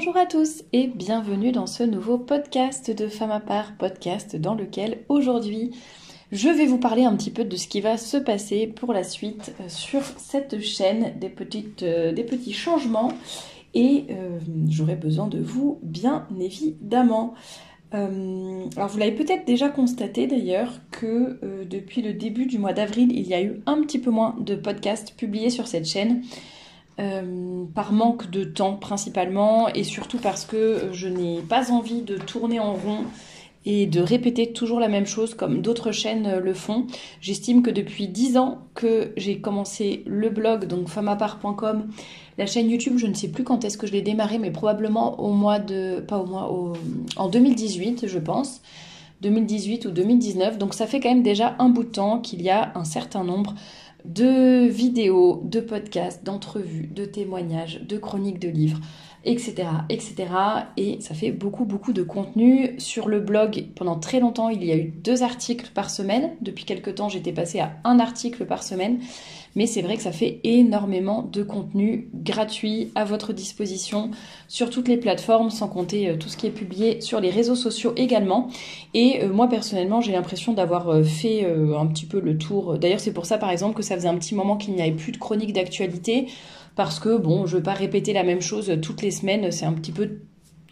Bonjour à tous et bienvenue dans ce nouveau podcast de Femme à part, podcast dans lequel aujourd'hui je vais vous parler un petit peu de ce qui va se passer pour la suite sur cette chaîne, des petits changements et j'aurai besoin de vous bien évidemment. Alors vous l'avez peut-être déjà constaté d'ailleurs que depuis le début du mois d'avril, il y a eu un petit peu moins de podcasts publiés sur cette chaîne. Par manque de temps principalement et surtout parce que je n'ai pas envie de tourner en rond et de répéter toujours la même chose comme d'autres chaînes le font. J'estime que depuis 10 ans que j'ai commencé le blog, donc femmeapart.com, la chaîne YouTube, je ne sais plus quand est-ce que je l'ai démarré, mais probablement en 2018 je pense, 2018 ou 2019, donc ça fait quand même déjà un bout de temps qu'il y a un certain nombre de vidéos, de podcasts, d'entrevues, de témoignages, de chroniques de livres, etc., etc. Et ça fait beaucoup de contenu. Sur le blog, pendant très longtemps, il y a eu 2 articles par semaine. Depuis quelques temps, j'étais passée à 1 article par semaine. Mais c'est vrai que ça fait énormément de contenu gratuit à votre disposition sur toutes les plateformes, sans compter tout ce qui est publié sur les réseaux sociaux également. Et moi personnellement, j'ai l'impression d'avoir fait un petit peu le tour. D'ailleurs, c'est pour ça par exemple que ça faisait un petit moment qu'il n'y avait plus de chroniques d'actualité, parce que bon, je ne veux pas répéter la même chose toutes les semaines. C'est un petit peu,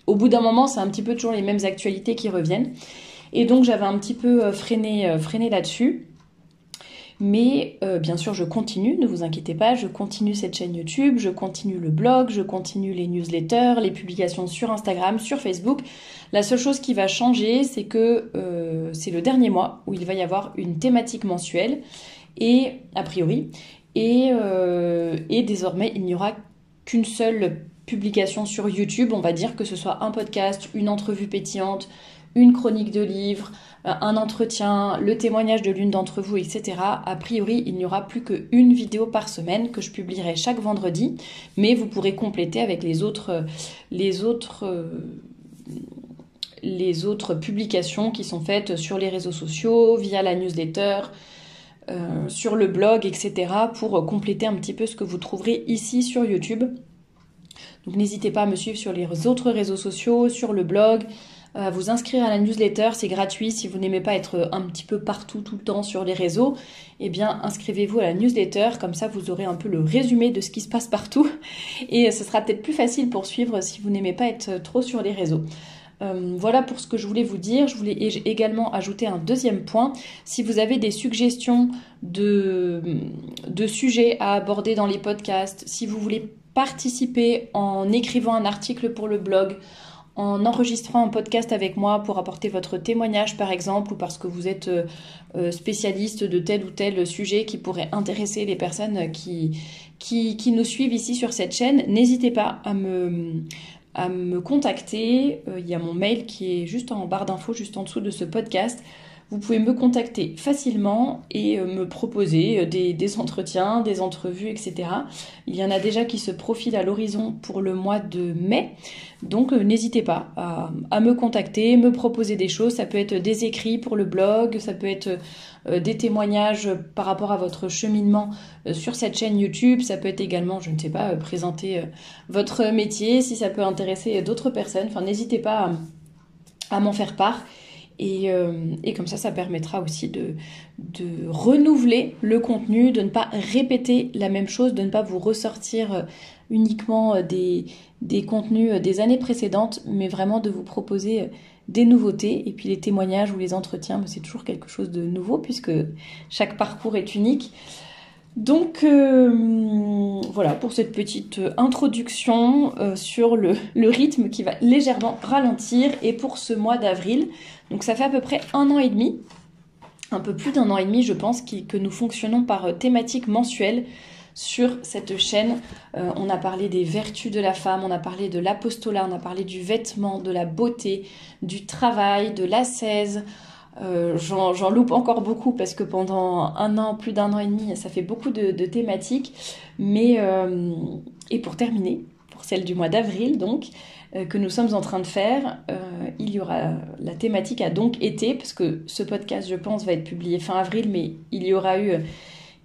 au bout d'un moment, c'est un petit peu toujours les mêmes actualités qui reviennent. Et donc j'avais un petit peu freiné là-dessus. Mais bien sûr, je continue, ne vous inquiétez pas, je continue cette chaîne YouTube, je continue le blog, je continue les newsletters, les publications sur Instagram, sur Facebook. La seule chose qui va changer, c'est que c'est le dernier mois où il va y avoir une thématique mensuelle, et a priori, et désormais, il n'y aura qu'une seule publication sur YouTube, on va dire, que ce soit un podcast, une entrevue pétillante, une chronique de livre, un entretien, le témoignage de l'une d'entre vous, etc. A priori, il n'y aura plus qu'une vidéo par semaine que je publierai chaque vendredi, mais vous pourrez compléter avec les autres publications qui sont faites sur les réseaux sociaux, via la newsletter, sur le blog, etc. pour compléter un petit peu ce que vous trouverez ici sur YouTube. Donc n'hésitez pas à me suivre sur les autres réseaux sociaux, sur le blog, à vous inscrire à la newsletter, c'est gratuit. Si vous n'aimez pas être un petit peu partout tout le temps sur les réseaux, eh bien inscrivez-vous à la newsletter, comme ça vous aurez un peu le résumé de ce qui se passe partout et ce sera peut-être plus facile pour suivre si vous n'aimez pas être trop sur les réseaux. Voilà pour ce que je voulais vous dire. Je voulais également ajouter un deuxième point. Si vous avez des suggestions de sujets à aborder dans les podcasts, si vous voulez participer en écrivant un article pour le blog, en enregistrant un podcast avec moi pour apporter votre témoignage par exemple, ou parce que vous êtes spécialiste de tel ou tel sujet qui pourrait intéresser les personnes qui nous suivent ici sur cette chaîne, n'hésitez pas à me contacter. Il y a mon mail qui est juste en barre d'infos, juste en dessous de ce podcast. Vous pouvez me contacter facilement et me proposer des entretiens, des entrevues, etc. Il y en a déjà qui se profilent à l'horizon pour le mois de mai. Donc n'hésitez pas à me contacter, me proposer des choses. Ça peut être des écrits pour le blog, ça peut être des témoignages par rapport à votre cheminement sur cette chaîne YouTube. Ça peut être également, je ne sais pas, présenter votre métier, si ça peut intéresser d'autres personnes. Enfin, n'hésitez pas à m'en faire part. Et comme ça permettra aussi de renouveler le contenu, de ne pas répéter la même chose, de ne pas vous ressortir uniquement des contenus des années précédentes, mais vraiment de vous proposer des nouveautés. Et puis les témoignages ou les entretiens, c'est toujours quelque chose de nouveau puisque chaque parcours est unique. Donc voilà pour cette petite introduction sur le rythme qui va légèrement ralentir, et pour ce mois d'avril. Donc ça fait à peu près 1 an et demi, un peu plus d'1 an et demi je pense, que nous fonctionnons par thématique mensuelle sur cette chaîne. On a parlé des vertus de la femme, on a parlé de l'apostolat, on a parlé du vêtement, de la beauté, du travail, de l'ascèse. J'en loupe encore beaucoup parce que pendant 1 an, plus d'1 an et demi, ça fait beaucoup de thématiques. Mais et pour terminer, pour celle du mois d'avril donc, que nous sommes en train de faire, il y aura, la thématique a donc été, parce que ce podcast je pense va être publié fin avril, mais il y aura eu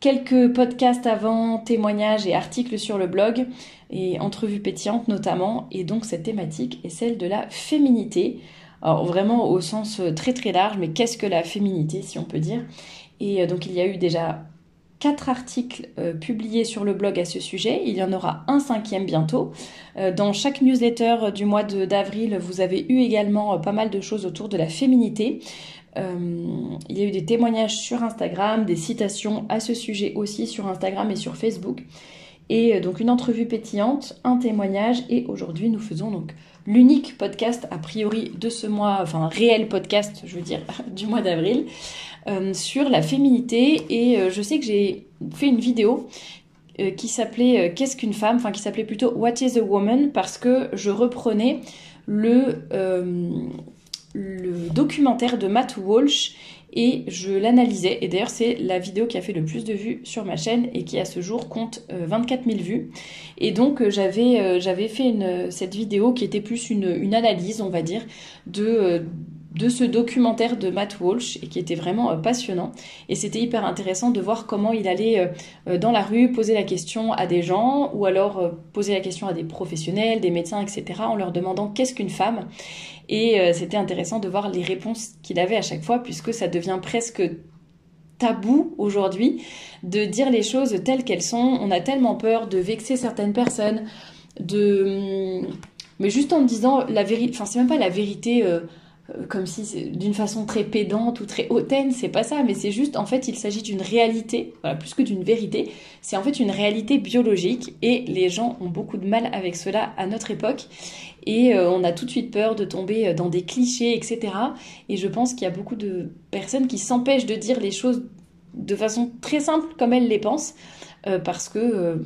quelques podcasts avant, témoignages et articles sur le blog, et entrevues pétillantes notamment, et donc cette thématique est celle de la féminité. Alors vraiment au sens très très large, mais qu'est-ce que la féminité, si on peut dire? Et donc il y a eu déjà 4 articles publiés sur le blog à ce sujet. Il y en aura un 5e bientôt. Dans chaque newsletter du mois d'avril, vous avez eu également pas mal de choses autour de la féminité. Il y a eu des témoignages sur Instagram, des citations à ce sujet aussi sur Instagram et sur Facebook. Et donc une entrevue pétillante, un témoignage, et aujourd'hui nous faisons donc l'unique podcast a priori de ce mois, enfin réel podcast je veux dire, du mois d'avril, sur la féminité. Et je sais que j'ai fait une vidéo qui s'appelait Qu'est-ce qu'une femme, enfin qui s'appelait plutôt What is a woman, parce que je reprenais le documentaire de Matt Walsh et je l'analysais. Et d'ailleurs c'est la vidéo qui a fait le plus de vues sur ma chaîne et qui à ce jour compte 24 000 vues. Et donc j'avais fait cette vidéo qui était plus une analyse, on va dire, de ce documentaire de Matt Walsh, et qui était vraiment passionnant. Et c'était hyper intéressant de voir comment il allait dans la rue poser la question à des gens, ou alors poser la question à des professionnels, des médecins, etc., en leur demandant qu'est-ce qu'une femme. Et c'était intéressant de voir les réponses qu'il avait à chaque fois, puisque ça devient presque tabou aujourd'hui de dire les choses telles qu'elles sont. On a tellement peur de vexer certaines personnes, mais juste en disant la vérité, enfin c'est même pas la vérité comme si d'une façon très pédante ou très hautaine, c'est pas ça, mais c'est juste, en fait, il s'agit d'une réalité, voilà, plus que d'une vérité, c'est en fait une réalité biologique, et les gens ont beaucoup de mal avec cela à notre époque, et on a tout de suite peur de tomber dans des clichés, etc. Et je pense qu'il y a beaucoup de personnes qui s'empêchent de dire les choses de façon très simple comme elles les pensent, parce que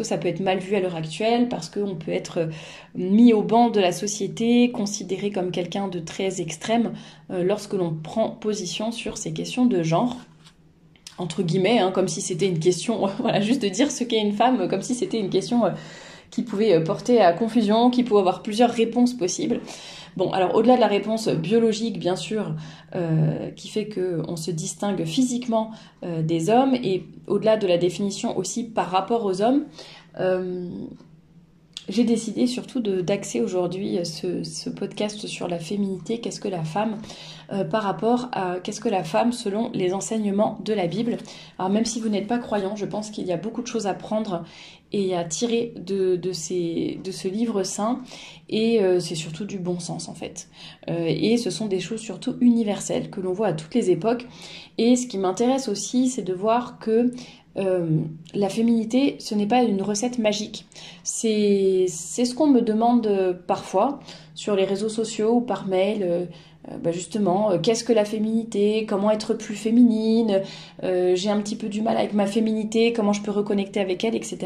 ça peut être mal vu à l'heure actuelle, parce qu'on peut être mis au banc de la société, considéré comme quelqu'un de très extrême lorsque l'on prend position sur ces questions de genre, entre guillemets, hein, comme si c'était une question, voilà, juste de dire ce qu'est une femme, comme si c'était une question qui pouvait porter à confusion, qui pouvait avoir plusieurs réponses possibles. Bon, alors au-delà de la réponse biologique, bien sûr, qui fait qu'on se distingue physiquement des hommes, et au-delà de la définition aussi par rapport aux hommes, j'ai décidé surtout d'axer aujourd'hui ce podcast sur la féminité, qu'est-ce que la femme, par rapport à qu'est-ce que la femme selon les enseignements de la Bible. Alors même si vous n'êtes pas croyant, je pense qu'il y a beaucoup de choses à prendre et à tirer de ce livre saint, et c'est surtout du bon sens en fait. Et ce sont des choses surtout universelles que l'on voit à toutes les époques. Et ce qui m'intéresse aussi, c'est de voir que la féminité, ce n'est pas une recette magique. C'est ce qu'on me demande parfois sur les réseaux sociaux ou par mail. Justement, qu'est-ce que la féminité? Comment être plus féminine? J'ai un petit peu du mal avec ma féminité, comment je peux reconnecter avec elle, etc.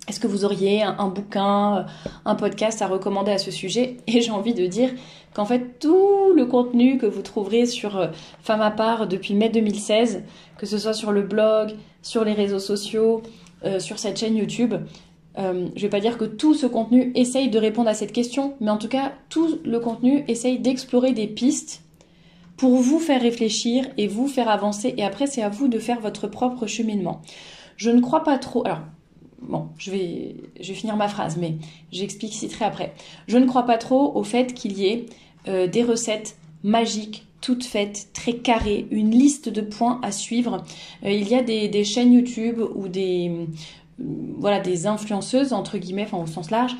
Est-ce que vous auriez un bouquin, un podcast à recommander à ce sujet? Et j'ai envie de dire qu'en fait, tout le contenu que vous trouverez sur Femme à part depuis mai 2016, que ce soit sur le blog, sur les réseaux sociaux, sur cette chaîne YouTube, je vais pas dire que tout ce contenu essaye de répondre à cette question, mais en tout cas, tout le contenu essaye d'explorer des pistes pour vous faire réfléchir et vous faire avancer. Et après, c'est à vous de faire votre propre cheminement. Je ne crois pas trop... Alors, bon, je vais finir ma phrase, mais j'expliciterai après. Je ne crois pas trop au fait qu'il y ait des recettes magiques, toutes faites, très carrées, une liste de points à suivre. Il y a des chaînes YouTube ou des influenceuses, entre guillemets, enfin au sens large,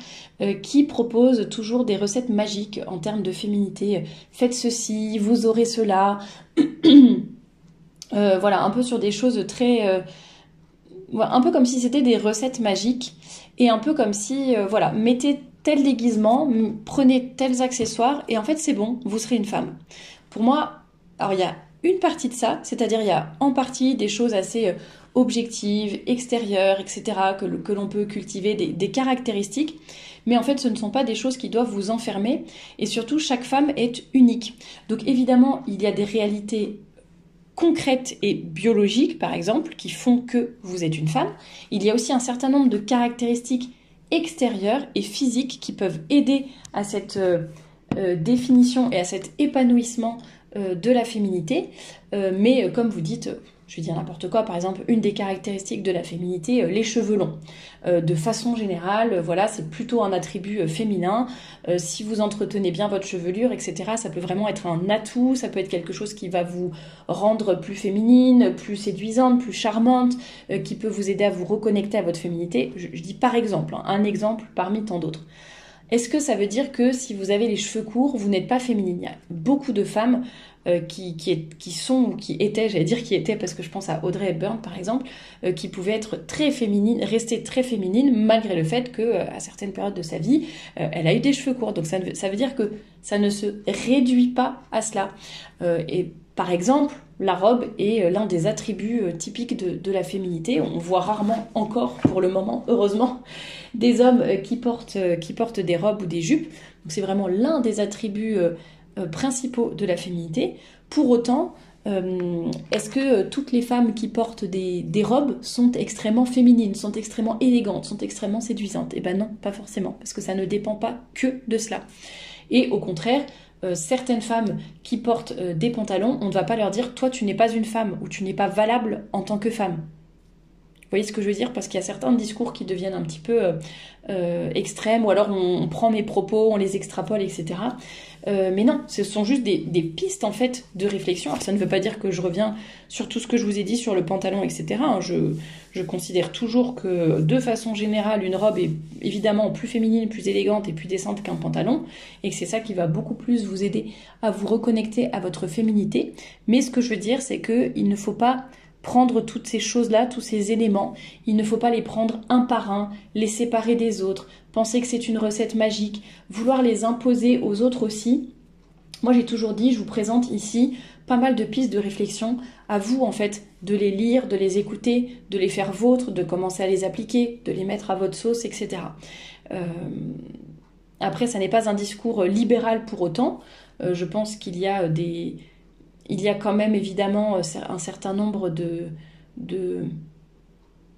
qui proposent toujours des recettes magiques en termes de féminité. Faites ceci, vous aurez cela. Voilà, un peu sur des choses très... un peu comme si c'était des recettes magiques, et un peu comme si, mettez tel déguisement, prenez tels accessoires, et en fait c'est bon, vous serez une femme. Pour moi, alors il y a une partie de ça, c'est-à-dire il y a en partie des choses assez objectives, extérieures, etc., que l'on peut cultiver, des caractéristiques, mais en fait ce ne sont pas des choses qui doivent vous enfermer, et surtout chaque femme est unique. Donc évidemment, il y a des réalités concrètes et biologiques, par exemple, qui font que vous êtes une femme. Il y a aussi un certain nombre de caractéristiques extérieures et physiques qui peuvent aider à cette définition et à cet épanouissement de la féminité. Mais comme vous dites, Je vais dire n'importe quoi, par exemple, une des caractéristiques de la féminité, les cheveux longs. De façon générale, voilà, c'est plutôt un attribut féminin. Si vous entretenez bien votre chevelure, etc., ça peut vraiment être un atout, ça peut être quelque chose qui va vous rendre plus féminine, plus séduisante, plus charmante, qui peut vous aider à vous reconnecter à votre féminité. Je dis par exemple, hein, un exemple parmi tant d'autres. Est-ce que ça veut dire que si vous avez les cheveux courts, vous n'êtes pas féminine? Il y a beaucoup de femmes qui sont, ou qui étaient, j'allais dire qui étaient parce que je pense à Audrey Hepburn par exemple, qui pouvaient être très féminine, rester très féminine malgré le fait que à certaines périodes de sa vie, elle a eu des cheveux courts. Donc ça veut dire que ça ne se réduit pas à cela. Et par exemple, la robe est l'un des attributs typiques de la féminité. On voit rarement encore, pour le moment, heureusement, des hommes qui portent des robes ou des jupes. Donc c'est vraiment l'un des attributs principaux de la féminité. Pour autant, est-ce que toutes les femmes qui portent des robes sont extrêmement féminines, sont extrêmement élégantes, sont extrêmement séduisantes? Eh ben non, pas forcément, parce que ça ne dépend pas que de cela. Et au contraire, certaines femmes qui portent des pantalons, on ne va pas leur dire « toi tu n'es pas une femme » ou « tu n'es pas valable en tant que femme ». Vous voyez ce que je veux dire? Parce qu'il y a certains discours qui deviennent un petit peu extrêmes, ou alors on prend mes propos, on les extrapole, etc. Mais non, ce sont juste des pistes en fait de réflexion. Alors ça ne veut pas dire que je reviens sur tout ce que je vous ai dit sur le pantalon, etc. Je considère toujours que de façon générale, une robe est évidemment plus féminine, plus élégante et plus décente qu'un pantalon, et que c'est ça qui va beaucoup plus vous aider à vous reconnecter à votre féminité. Mais ce que je veux dire, c'est qu'il ne faut pas prendre toutes ces choses-là, tous ces éléments, il ne faut pas les prendre un par un, les séparer des autres, penser que c'est une recette magique, vouloir les imposer aux autres aussi. Moi j'ai toujours dit, je vous présente ici pas mal de pistes de réflexion, à vous en fait de les lire, de les écouter, de les faire vôtres, de commencer à les appliquer, de les mettre à votre sauce, etc. Après ça n'est pas un discours libéral pour autant, je pense qu'il y a quand même évidemment un certain nombre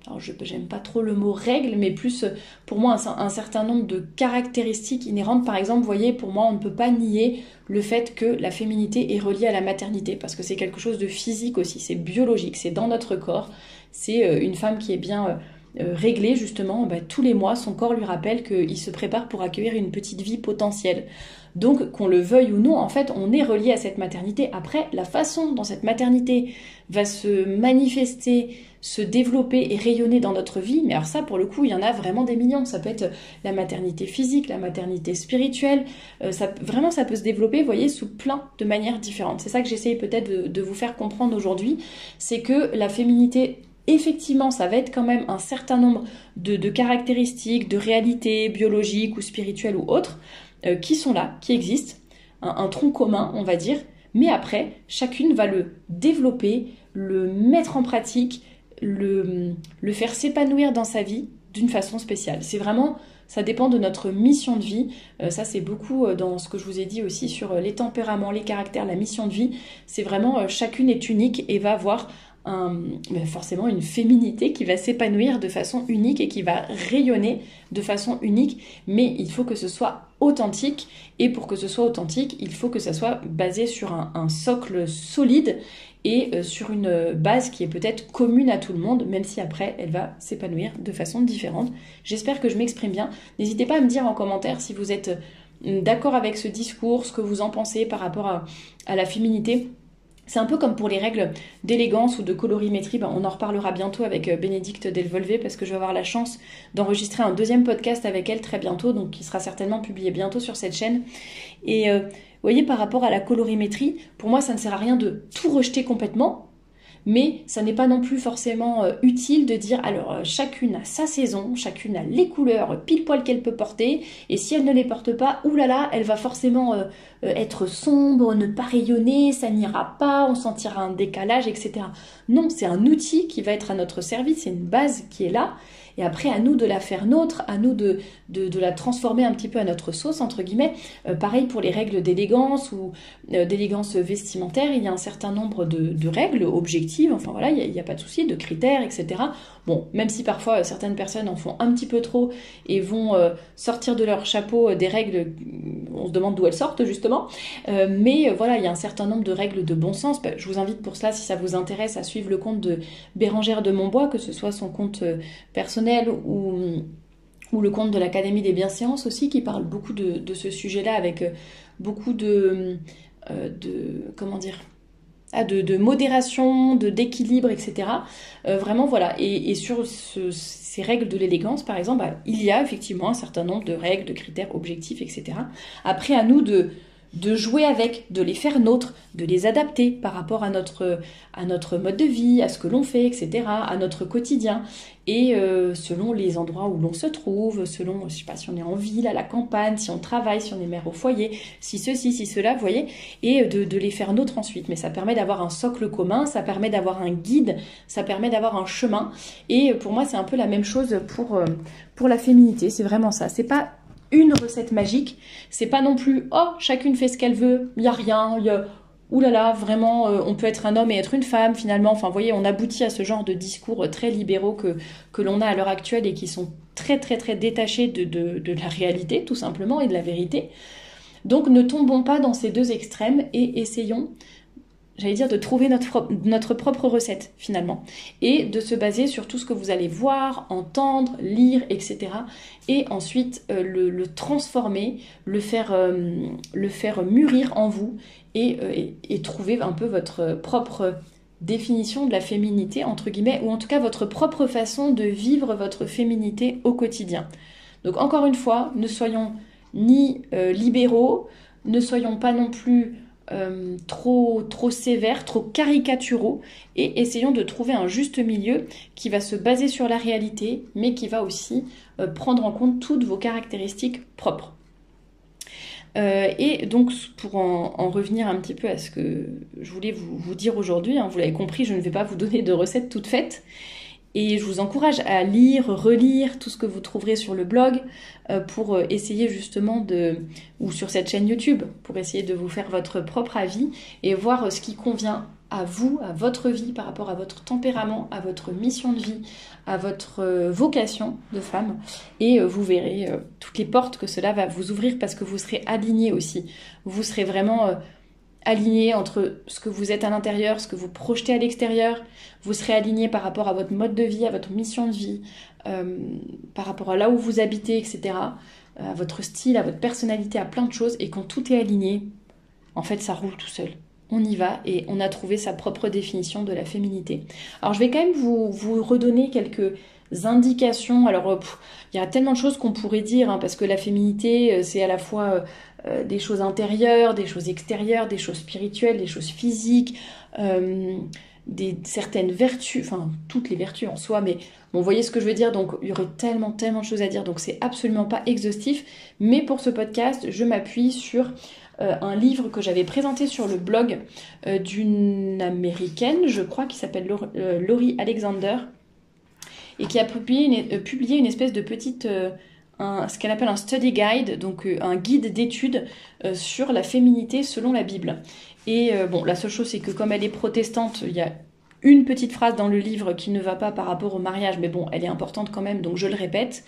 alors j'aime pas trop le mot règle, mais plus pour moi un certain nombre de caractéristiques inhérentes. Par exemple, vous voyez, pour moi on ne peut pas nier le fait que la féminité est reliée à la maternité, parce que c'est quelque chose de physique aussi, c'est biologique, c'est dans notre corps. C'est une femme qui est bien réglée justement, tous les mois son corps lui rappelle qu'il se prépare pour accueillir une petite vie potentielle. Donc, qu'on le veuille ou non, en fait, on est relié à cette maternité. Après, la façon dont cette maternité va se manifester, se développer et rayonner dans notre vie, mais alors ça, pour le coup, il y en a vraiment des millions. Ça peut être la maternité physique, la maternité spirituelle. Vraiment, ça peut se développer, vous voyez, sous plein de manières différentes. C'est ça que j'essaye peut-être de vous faire comprendre aujourd'hui. C'est que la féminité, effectivement, ça va être quand même un certain nombre de caractéristiques, de réalités biologiques ou spirituelles ou autres, qui sont là, qui existent, un tronc commun, on va dire, mais après, chacune va le développer, le mettre en pratique, le faire s'épanouir dans sa vie d'une façon spéciale. C'est vraiment, ça dépend de notre mission de vie. Ça, c'est beaucoup dans ce que je vous ai dit aussi sur les tempéraments, les caractères, la mission de vie. C'est vraiment, chacune est unique et va avoir forcément une féminité qui va s'épanouir de façon unique et qui va rayonner de façon unique, mais il faut que ce soit authentique, et pour que ce soit authentique, il faut que ça soit basé sur un socle solide et sur une base qui est peut-être commune à tout le monde, même si après elle va s'épanouir de façon différente. J'espère que je m'exprime bien. N'hésitez pas à me dire en commentaire si vous êtes d'accord avec ce discours, ce que vous en pensez par rapport à la féminité. C'est un peu comme pour les règles d'élégance ou de colorimétrie. On en reparlera bientôt avec Bénédicte Delvolvé, parce que je vais avoir la chance d'enregistrer un deuxième podcast avec elle très bientôt, donc qui sera certainement publié bientôt sur cette chaîne. Et vous voyez, par rapport à la colorimétrie, pour moi ça ne sert à rien de tout rejeter complètement, mais ça n'est pas non plus forcément utile de dire alors chacune a sa saison, chacune a les couleurs pile poil qu'elle peut porter, et si elle ne les porte pas, oulala, elle va forcément être sombre, ne pas rayonner, ça n'ira pas, on sentira un décalage, etc. Non, c'est un outil qui va être à notre service, c'est une base qui est là, et après à nous de la faire nôtre, à nous de la transformer un petit peu à notre sauce, entre guillemets. Pareil pour les règles d'élégance ou d'élégance vestimentaire, il y a un certain nombre de règles objectives, enfin voilà, il n'y a pas de souci, de critères, etc. Bon, même si parfois certaines personnes en font un petit peu trop et vont sortir de leur chapeau des règles, on se demande d'où elles sortent justement, mais voilà, il y a un certain nombre de règles de bon sens. Je vous invite pour cela, si ça vous intéresse, à suivre le compte de Bérangère de Montbois, que ce soit son compte personnel ou le compte de l'Académie des Bienséances aussi, qui parle beaucoup de ce sujet-là avec beaucoup comment dire, de modération, d'équilibre, etc. Vraiment, voilà. Et sur ces règles de l'élégance, par exemple, il y a effectivement un certain nombre de règles, de critères objectifs, etc. Après, à nous de jouer avec, de les faire nôtres, de les adapter par rapport à notre mode de vie, à ce que l'on fait, etc., à notre quotidien, et selon les endroits où l'on se trouve, selon, je sais pas, si on est en ville, à la campagne, si on travaille, si on est mère au foyer, si ceci, si cela, vous voyez, et de les faire nôtres ensuite. Mais ça permet d'avoir un socle commun, ça permet d'avoir un guide, ça permet d'avoir un chemin, et pour moi, c'est un peu la même chose pour la féminité, c'est vraiment ça. C'est pas une recette magique, c'est pas non plus « oh, chacune fait ce qu'elle veut, il y a rien, oulala, vraiment, on peut être un homme et être une femme finalement ». Enfin, vous voyez, on aboutit à ce genre de discours très libéraux que l'on a à l'heure actuelle et qui sont très très très détachés de la réalité tout simplement et de la vérité. Donc ne tombons pas dans ces deux extrêmes et essayons, j'allais dire, de trouver notre propre recette finalement, et de se baser sur tout ce que vous allez voir, entendre, lire, etc. Et ensuite le transformer, le faire mûrir en vous et trouver un peu votre propre définition de la féminité, entre guillemets, ou en tout cas votre propre façon de vivre votre féminité au quotidien. Donc encore une fois, ne soyons ni libéraux, ne soyons pas non plus trop sévères, trop caricaturaux, et essayons de trouver un juste milieu qui va se baser sur la réalité, mais qui va aussi prendre en compte toutes vos caractéristiques propres. Et donc, pour en revenir un petit peu à ce que je voulais vous dire aujourd'hui, hein, vous l'avez compris, je ne vais pas vous donner de recettes toutes faites. Et je vous encourage à lire, relire tout ce que vous trouverez sur le blog pour essayer justement ou sur cette chaîne YouTube, pour essayer de vous faire votre propre avis et voir ce qui convient à vous, à votre vie, par rapport à votre tempérament, à votre mission de vie, à votre vocation de femme. Et vous verrez toutes les portes que cela va vous ouvrir parce que vous serez alignés aussi. Vous serez vraiment aligné entre ce que vous êtes à l'intérieur, ce que vous projetez à l'extérieur. Vous serez aligné par rapport à votre mode de vie, à votre mission de vie, par rapport à là où vous habitez, etc., à votre style, à votre personnalité, à plein de choses. Et quand tout est aligné, en fait, ça roule tout seul. On y va et on a trouvé sa propre définition de la féminité. Alors, je vais quand même vous redonner quelques indications. Alors, il y a tellement de choses qu'on pourrait dire, hein, parce que la féminité, c'est à la fois des choses intérieures, des choses extérieures, des choses spirituelles, des choses physiques, certaines vertus, enfin toutes les vertus en soi, mais bon, vous voyez ce que je veux dire, donc il y aurait tellement de choses à dire, donc c'est absolument pas exhaustif, mais pour ce podcast, je m'appuie sur un livre que j'avais présenté sur le blog d'une américaine, je crois, qui s'appelle Laurie Alexander, et qui a publié une espèce de petite... ce qu'elle appelle un study guide, donc un guide d'études sur la féminité selon la Bible. Et bon, la seule chose, c'est que comme elle est protestante, il y a une petite phrase dans le livre qui ne va pas par rapport au mariage, mais bon, elle est importante quand même, donc je le répète.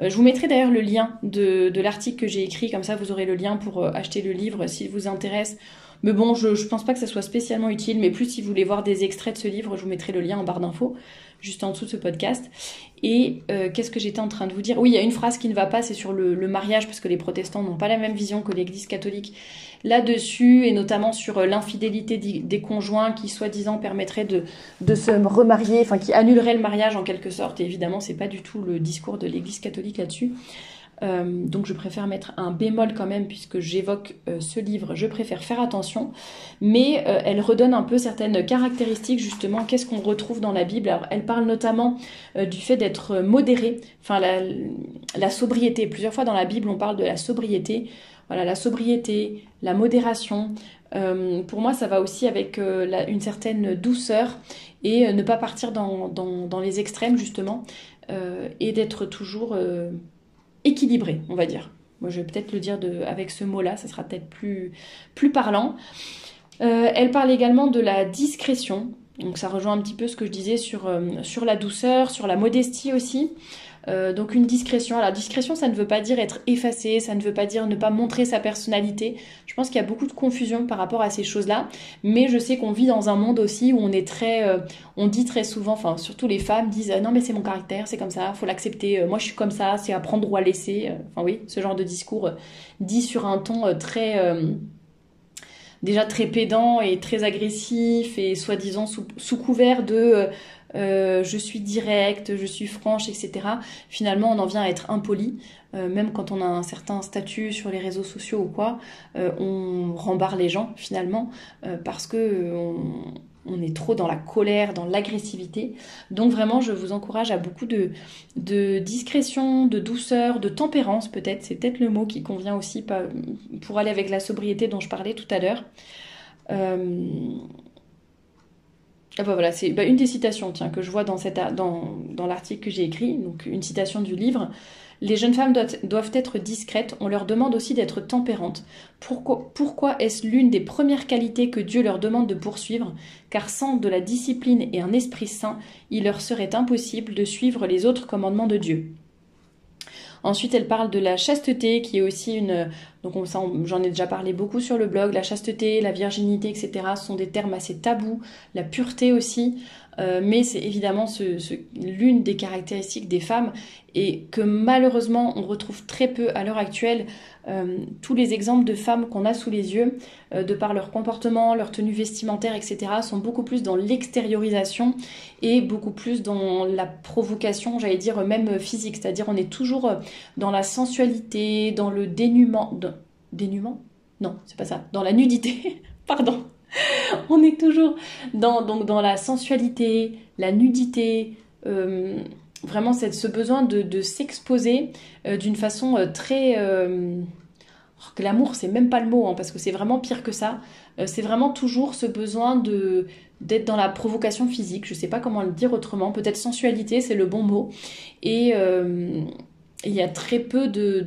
Je vous mettrai d'ailleurs le lien de l'article que j'ai écrit, comme ça vous aurez le lien pour acheter le livre s'il vous intéresse. Mais bon, je pense pas que ça soit spécialement utile, mais plus si vous voulez voir des extraits de ce livre, je vous mettrai le lien en barre d'infos, juste en dessous de ce podcast. Et qu'est-ce que j'étais en train de vous dire ? Oui, il y a une phrase qui ne va pas, c'est sur le mariage, parce que les protestants n'ont pas la même vision que l'Église catholique là-dessus, et notamment sur l'infidélité des conjoints qui, soi-disant, permettrait de se remarier, enfin qui annulerait le mariage en quelque sorte. Et évidemment, c'est pas du tout le discours de l'Église catholique là-dessus. Donc je préfère mettre un bémol quand même puisque j'évoque ce livre, je préfère faire attention, mais elle redonne un peu certaines caractéristiques justement, qu'est-ce qu'on retrouve dans la Bible. Alors elle parle notamment du fait d'être modéré, enfin la sobriété. Plusieurs fois dans la Bible on parle de la sobriété, voilà, la sobriété, la modération. Pour moi, ça va aussi avec une certaine douceur et ne pas partir dans les extrêmes, justement, et d'être toujours équilibré, on va dire. Moi, je vais peut-être le dire avec ce mot-là, ça sera peut-être plus parlant. Elle parle également de la discrétion. Donc ça rejoint un petit peu ce que je disais sur la douceur, sur la modestie aussi. Donc une discrétion. Alors discrétion, ça ne veut pas dire être effacé, ça ne veut pas dire ne pas montrer sa personnalité. Je pense qu'il y a beaucoup de confusion par rapport à ces choses-là. Mais je sais qu'on vit dans un monde aussi où on est on dit très souvent, enfin surtout les femmes disent non mais c'est mon caractère, c'est comme ça, faut l'accepter. Moi je suis comme ça, c'est à prendre ou à laisser. Enfin oui, ce genre de discours dit sur un ton déjà très pédant et très agressif et soi-disant sous couvert de je suis directe, je suis franche, etc. Finalement, on en vient à être impoli. Même quand on a un certain statut sur les réseaux sociaux ou quoi, on rembarre les gens finalement parce que on est trop dans la colère, dans l'agressivité. Donc vraiment, je vous encourage à beaucoup de discrétion, de douceur, de tempérance peut-être. C'est peut-être le mot qui convient aussi pour aller avec la sobriété dont je parlais tout à l'heure. Ah bah voilà, c'est une des citations tiens, que je vois dans l'article que j'ai écrit, donc une citation du livre. Les jeunes femmes doivent être discrètes, on leur demande aussi d'être tempérantes. Pourquoi est-ce l'une des premières qualités que Dieu leur demande de poursuivre? Car sans de la discipline et un esprit saint, il leur serait impossible de suivre les autres commandements de Dieu. Ensuite, elle parle de la chasteté, qui est aussi donc j'en ai déjà parlé beaucoup sur le blog. La chasteté, la virginité, etc. Ce sont des termes assez tabous. La pureté aussi. Mais c'est évidemment l'une des caractéristiques des femmes et que malheureusement on retrouve très peu à l'heure actuelle. Tous les exemples de femmes qu'on a sous les yeux, de par leur comportement, leur tenue vestimentaire, etc., sont beaucoup plus dans l'extériorisation et beaucoup plus dans la provocation, j'allais dire même physique. C'est-à-dire on est toujours dans la sensualité, dans le dénuement. Dénuement? Non, c'est pas ça. Dans la nudité. Pardon. On est toujours dans la sensualité, la nudité, vraiment ce besoin de s'exposer d'une façon très... glamour, c'est même pas le mot, hein, parce que c'est vraiment pire que ça. C'est vraiment toujours ce besoin d'être dans la provocation physique, je sais pas comment le dire autrement, peut-être sensualité, c'est le bon mot. Et il y a très peu de...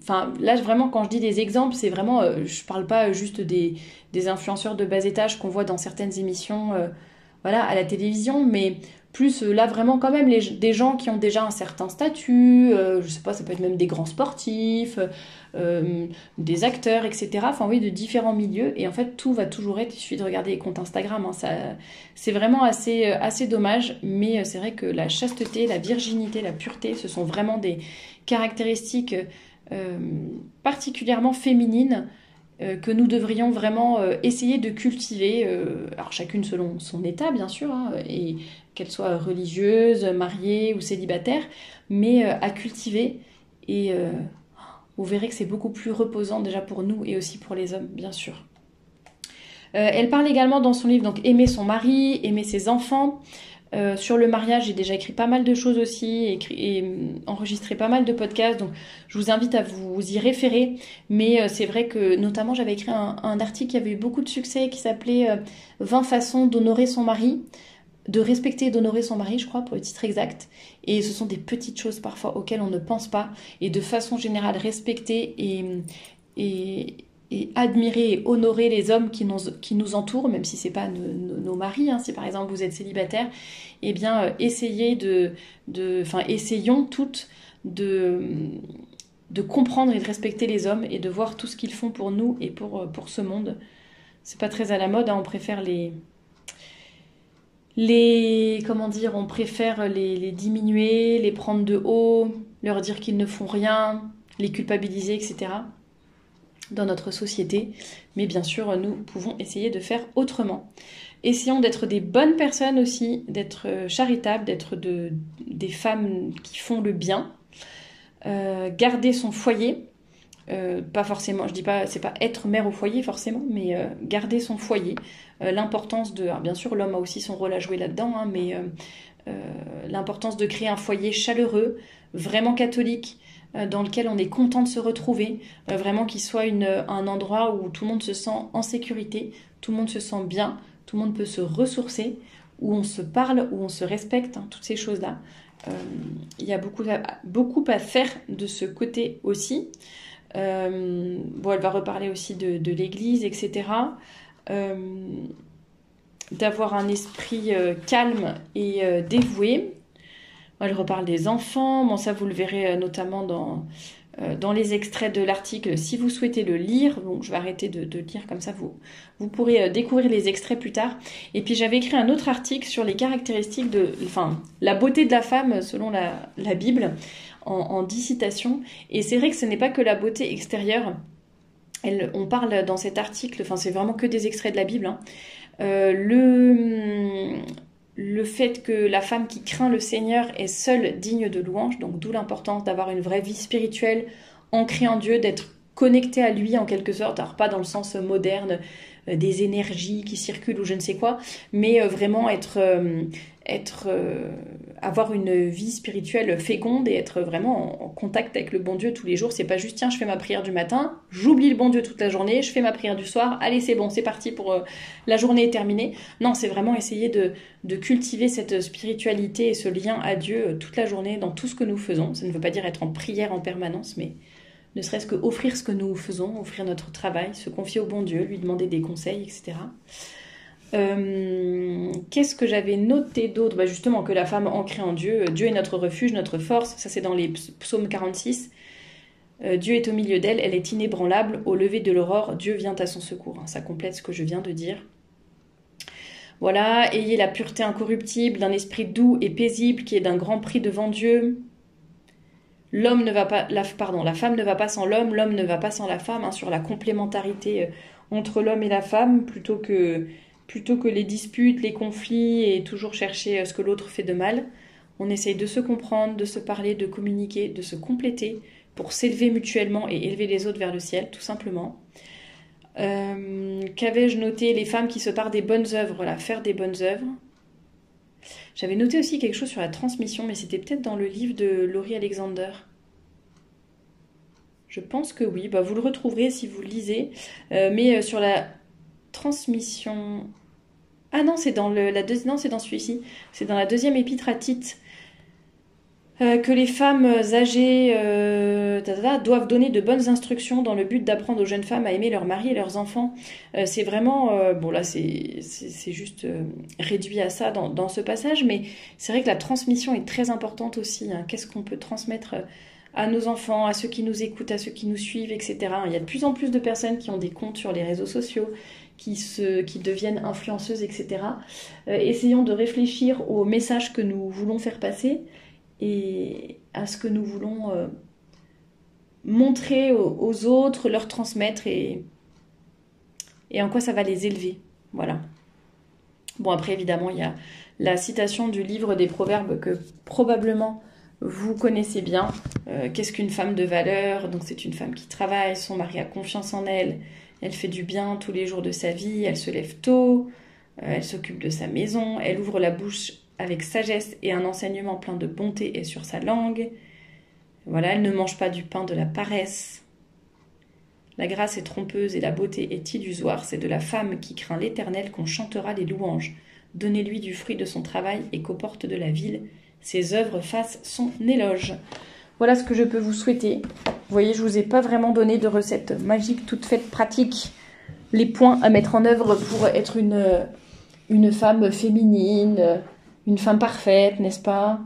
Enfin, là, vraiment, quand je dis des exemples, c'est vraiment... je parle pas juste des influenceurs de bas étage qu'on voit dans certaines émissions voilà, à la télévision, mais plus là, vraiment, quand même, des gens qui ont déjà un certain statut, je sais pas, ça peut être même des grands sportifs, des acteurs, etc. Enfin, oui, de différents milieux. Et en fait, tout va toujours être... Il suffit de regarder les comptes Instagram. Hein, c'est vraiment assez dommage, mais c'est vrai que la chasteté, la virginité, la pureté, ce sont vraiment des caractéristiques... particulièrement féminine que nous devrions vraiment essayer de cultiver, alors chacune selon son état bien sûr, hein, et qu'elle soit religieuse, mariée ou célibataire, mais à cultiver et vous verrez que c'est beaucoup plus reposant déjà pour nous et aussi pour les hommes bien sûr. Elle parle également dans son livre donc aimer son mari, aimer ses enfants. Sur le mariage, j'ai déjà écrit pas mal de choses aussi, et enregistré pas mal de podcasts, donc je vous invite à vous y référer. Mais c'est vrai que notamment j'avais écrit un article qui avait eu beaucoup de succès qui s'appelait 20 façons d'honorer son mari, de respecter et d'honorer son mari, je crois, pour le titre exact. Et ce sont des petites choses parfois auxquelles on ne pense pas, et de façon générale respecter et admirer et honorer les hommes qui nous entourent, même si c'est pas nos maris, hein, si par exemple vous êtes célibataire, eh bien essayons toutes de comprendre et de respecter les hommes et de voir tout ce qu'ils font pour nous et pour ce monde. C'est pas très à la mode, hein, on préfère on préfère les diminuer, les prendre de haut, leur dire qu'ils ne font rien, les culpabiliser, etc. dans notre société, mais bien sûr nous pouvons essayer de faire autrement. Essayons d'être des bonnes personnes aussi, d'être charitables, d'être des femmes qui font le bien, garder son foyer, pas forcément, je dis pas, c'est pas être mère au foyer forcément, mais garder son foyer, l'importance de, alors bien sûr l'homme a aussi son rôle à jouer là-dedans, hein, mais l'importance de créer un foyer chaleureux, vraiment catholique, dans lequel on est content de se retrouver, vraiment qu'il soit un endroit où tout le monde se sent en sécurité, tout le monde se sent bien, tout le monde peut se ressourcer, où on se parle, où on se respecte, hein, toutes ces choses-là. Il y a beaucoup à faire de ce côté aussi. Elle va reparler aussi de l'église, etc. D'avoir un esprit calme et dévoué. Elle reparle des enfants. Bon, ça, vous le verrez notamment dans les extraits de l'article, si vous souhaitez le lire. Donc, je vais arrêter de lire comme ça, vous pourrez découvrir les extraits plus tard. Et puis, j'avais écrit un autre article sur les caractéristiques la beauté de la femme selon la Bible, en 10 citations. Et c'est vrai que ce n'est pas que la beauté extérieure. On parle dans cet article, c'est vraiment que des extraits de la Bible, hein. Le fait que la femme qui craint le Seigneur est seule digne de louange, donc d'où l'importance d'avoir une vraie vie spirituelle, ancrée en Dieu, d'être connectée à lui en quelque sorte, alors pas dans le sens moderne des énergies qui circulent ou je ne sais quoi, mais vraiment avoir une vie spirituelle féconde et être vraiment en contact avec le bon Dieu tous les jours. C'est pas juste tiens, je fais ma prière du matin, j'oublie le bon Dieu toute la journée, je fais ma prière du soir, allez c'est bon, c'est parti pour la journée est terminée. Non, c'est vraiment essayer de cultiver cette spiritualité et ce lien à Dieu toute la journée dans tout ce que nous faisons. Ça ne veut pas dire être en prière en permanence, mais ne serait-ce que offrir ce que nous faisons, offrir notre travail, se confier au bon Dieu, lui demander des conseils, etc. Qu'est-ce que j'avais noté d'autre ? Justement, que la femme ancrée en Dieu, Dieu est notre refuge, notre force, ça c'est dans les psaumes 46. Dieu est au milieu d'elle, elle est inébranlable, au lever de l'aurore, Dieu vient à son secours. Ça complète ce que je viens de dire. Voilà, ayez la pureté incorruptible, d'un esprit doux et paisible qui est d'un grand prix devant Dieu. La femme ne va pas sans l'homme ne va pas sans la femme, hein, sur la complémentarité entre l'homme et la femme, plutôt que les disputes, les conflits et toujours chercher ce que l'autre fait de mal. On essaye de se comprendre, de se parler, de communiquer, de se compléter pour s'élever mutuellement et élever les autres vers le ciel, tout simplement. Qu'avais-je noté ? Les femmes qui se parlent des bonnes œuvres, voilà, faire des bonnes œuvres. J'avais noté aussi quelque chose sur la transmission, mais c'était peut-être dans le livre de Laurie Alexander. Je pense que oui, vous le retrouverez si vous le lisez. Mais sur la transmission... Ah non, c'est dans c'est dans celui-ci. C'est dans la deuxième épître à Tite. Que les femmes âgées doivent donner de bonnes instructions dans le but d'apprendre aux jeunes femmes à aimer leur mari et leurs enfants. C'est vraiment... là, c'est juste réduit à ça dans ce passage, mais c'est vrai que la transmission est très importante aussi, hein. Qu'est-ce qu'on peut transmettre à nos enfants, à ceux qui nous écoutent, à ceux qui nous suivent, etc. Il y a de plus en plus de personnes qui ont des comptes sur les réseaux sociaux, qui deviennent influenceuses, etc. Essayons de réfléchir aux messages que nous voulons faire passer et à ce que nous voulons montrer aux autres, leur transmettre et en quoi ça va les élever. Voilà. Bon, après, évidemment, il y a la citation du livre des Proverbes que probablement vous connaissez bien. Qu'est-ce qu'une femme de valeur ? Donc, c'est une femme qui travaille, son mari a confiance en elle, elle fait du bien tous les jours de sa vie, elle se lève tôt, elle s'occupe de sa maison, elle ouvre la bouche avec sagesse et un enseignement plein de bonté est sur sa langue. Voilà, elle ne mange pas du pain de la paresse. La grâce est trompeuse et la beauté est illusoire. C'est de la femme qui craint l'Éternel qu'on chantera les louanges. Donnez-lui du fruit de son travail et qu'aux portes de la ville, ses œuvres fassent son éloge. Voilà ce que je peux vous souhaiter. Vous voyez, je ne vous ai pas vraiment donné de recette magique toute faite pratique. Les points à mettre en œuvre pour être une femme féminine, une femme parfaite, n'est-ce pas ?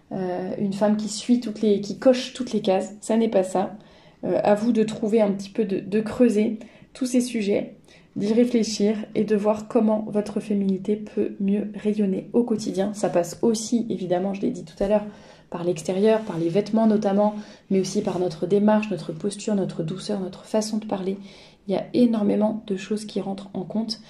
Une femme qui coche toutes les cases. Ça n'est pas ça. À vous de trouver un petit peu, de creuser tous ces sujets, d'y réfléchir et de voir comment votre féminité peut mieux rayonner au quotidien. Ça passe aussi, évidemment, je l'ai dit tout à l'heure, par l'extérieur, par les vêtements notamment, mais aussi par notre démarche, notre posture, notre douceur, notre façon de parler. Il y a énormément de choses qui rentrent en compte.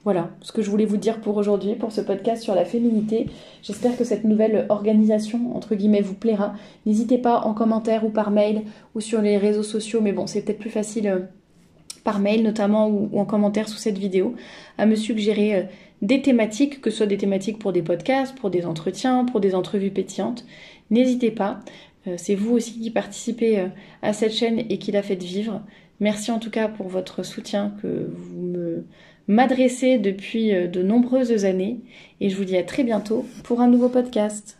Voilà ce que je voulais vous dire pour aujourd'hui, pour ce podcast sur la féminité. J'espère que cette nouvelle organisation, entre guillemets, vous plaira. N'hésitez pas en commentaire ou par mail ou sur les réseaux sociaux, mais bon, c'est peut-être plus facile par mail notamment ou en commentaire sous cette vidéo, à me suggérer des thématiques, que ce soit des thématiques pour des podcasts, pour des entretiens, pour des entrevues pétillantes. N'hésitez pas. c'est vous aussi qui participez à cette chaîne et qui la faites vivre. Merci en tout cas pour votre soutien que vous m'adressez depuis de nombreuses années. Et je vous dis à très bientôt pour un nouveau podcast.